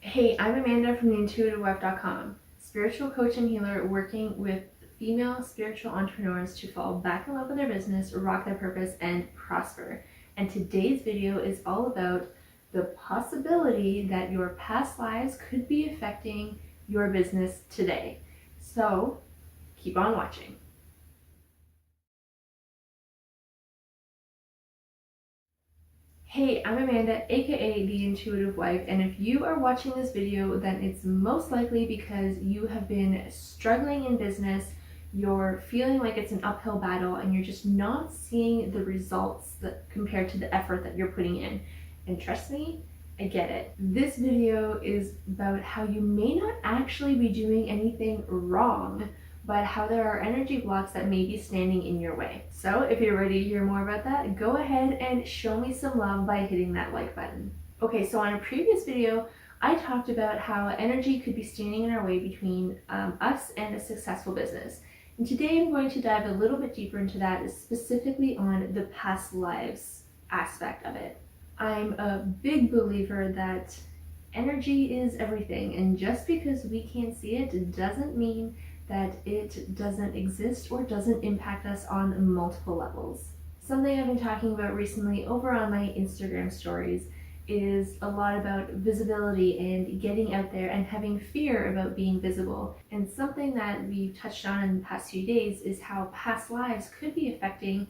Hey, I'm Amanda from theintuitivewife.com, spiritual coach and healer working with female spiritual entrepreneurs to fall back in love with their business, rock their purpose, and prosper. And today's video is all about the possibility that your past lives could be affecting your business today. So keep on watching. Hey, I'm Amanda, aka The Intuitive Wife, and if you are watching this video, then it's most likely because you have been struggling in business, you're feeling like it's an uphill battle, and you're just not seeing the results that compared to the effort that you're putting in. And trust me, I get it. This video is about how you may not actually be doing anything wrong, but how there are energy blocks that may be standing in your way. So if you're ready to hear more about that, go ahead and show me some love by hitting that like button. Okay, so on a previous video, I talked about how energy could be standing in our way between us and a successful business. And today I'm going to dive a little bit deeper into that, specifically on the past lives aspect of it. I'm a big believer that energy is everything, and just because we can't see it doesn't mean that it doesn't exist or doesn't impact us on multiple levels. Something I've been talking about recently over on my Instagram stories is a lot about visibility and getting out there and having fear about being visible. And something that we've touched on in the past few days is how past lives could be affecting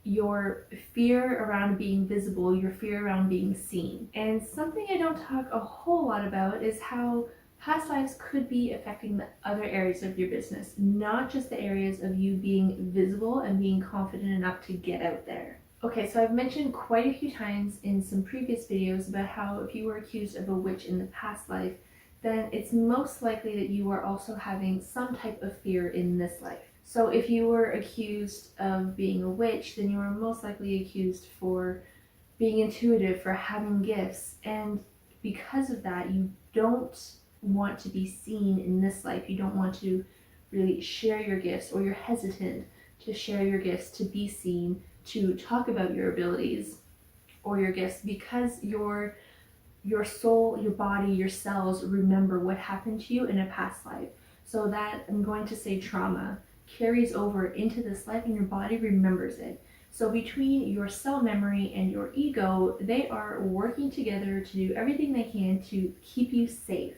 your fear around being visible, your fear around being seen. And something I don't talk a whole lot about is how past lives could be affecting the other areas of your business, not just the areas of you being visible and being confident enough to get out there. Okay, so I've mentioned quite a few times in some previous videos about how if you were accused of a witch in the past life, then it's most likely that you are also having some type of fear in this life. So if you were accused of being a witch, then you were most likely accused for being intuitive, for having gifts, and because of that, you don't want to be seen in this life. You don't want to really share your gifts, or you're hesitant to share your gifts, to be seen, to talk about your abilities or your gifts, because your soul, your body, your cells remember what happened to you in a past life. So that, I'm going to say, trauma carries over into this life and your body remembers it. So between your cell memory and your ego, they are working together to do everything they can to keep you safe.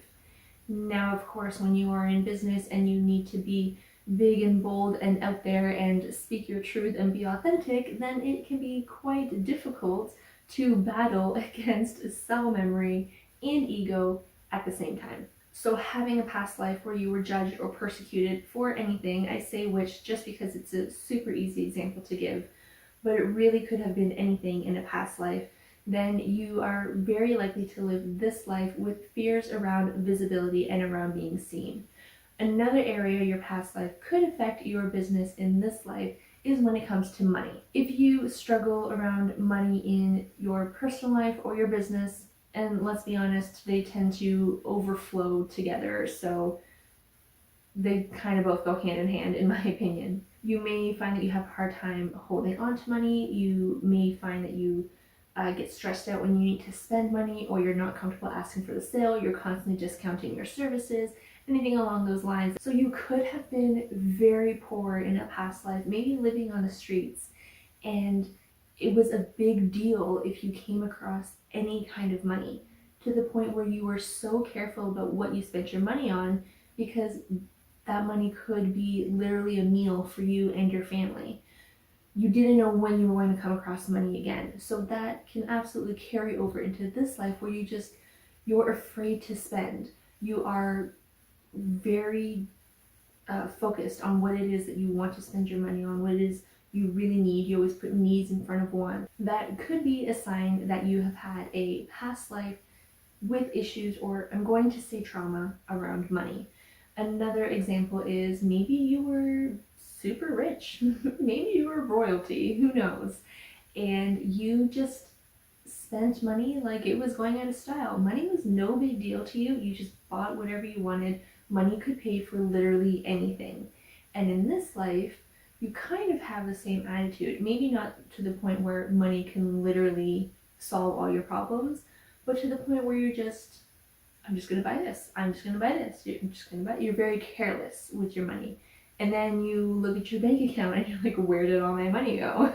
Now, of course, when you are in business and you need to be big and bold and out there and speak your truth and be authentic, then it can be quite difficult to battle against cell memory and ego at the same time. So having a past life where you were judged or persecuted for anything, I say witch just because it's a super easy example to give, but it really could have been anything in a past life, then you are very likely to live this life with fears around visibility and around being seen. Another area your past life could affect your business in this life is when it comes to money. If you struggle around money in your personal life or your business, and let's be honest, they tend to overflow together, so they kind of both go hand in hand, in my opinion. You may find that you have a hard time holding on to money. You may find that you get stressed out when you need to spend money, or you're not comfortable asking for the sale. You're constantly discounting your services, anything along those lines. So you could have been very poor in a past life, maybe living on the streets, and it was a big deal if you came across any kind of money, to the point where you were so careful about what you spent your money on, because that money could be literally a meal for you and your family. You didn't know when you were going to come across money again. So that can absolutely carry over into this life where you're afraid to spend. You are very focused on what it is that you want to spend your money on, what it is you really need. You always put needs in front of want. That could be a sign that you have had a past life with issues, or I'm going to say trauma, around money. Another example is maybe you were super rich, maybe you were royalty, who knows, and you just spent money like it was going out of style. Money was no big deal to you. You just bought whatever you wanted. Money could pay for literally anything. And in this life, you kind of have the same attitude. Maybe not to the point where money can literally solve all your problems, but to the point where you're just I'm just going to buy this. I'm just going to buy this. I'm just going to buy it. You're very careless with your money. And then you look at your bank account and you're like, where did all my money go?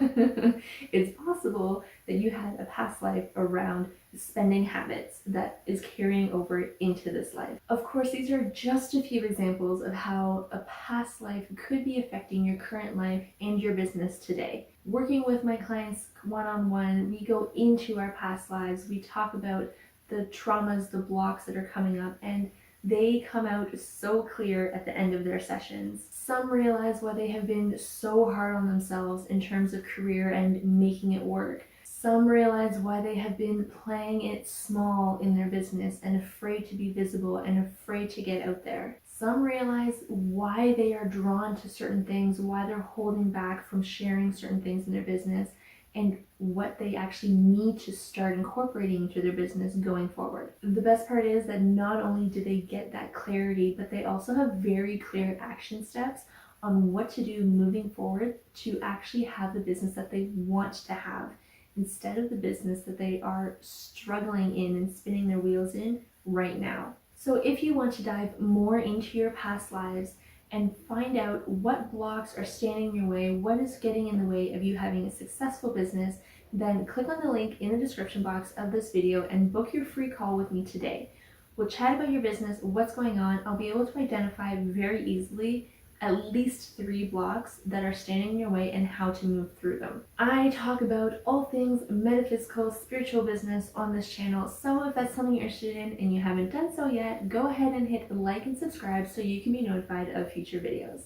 It's possible that you had a past life around spending habits that is carrying over into this life. Of course, these are just a few examples of how a past life could be affecting your current life and your business today. Working with my clients one-on-one, we go into our past lives. We talk about the traumas, the blocks that are coming up, and they come out so clear at the end of their sessions. Some realize why they have been so hard on themselves in terms of career and making it work. Some realize why they have been playing it small in their business and afraid to be visible and afraid to get out there. Some realize why they are drawn to certain things, why they're holding back from sharing certain things in their business, and what they actually need to start incorporating into their business going forward. The best part is that not only do they get that clarity, but they also have very clear action steps on what to do moving forward to actually have the business that they want to have, instead of the business that they are struggling in and spinning their wheels in right now. So if you want to dive more into your past lives and find out what blocks are standing in your way, what is getting in the way of you having a successful business, then click on the link in the description box of this video and book your free call with me today. We'll chat about your business, what's going on. I'll be able to identify very easily at least 3 blocks that are standing in your way and how to move through them. I talk about all things metaphysical, spiritual business on this channel, so if that's something you're interested in and you haven't done so yet, go ahead and hit like and subscribe so you can be notified of future videos.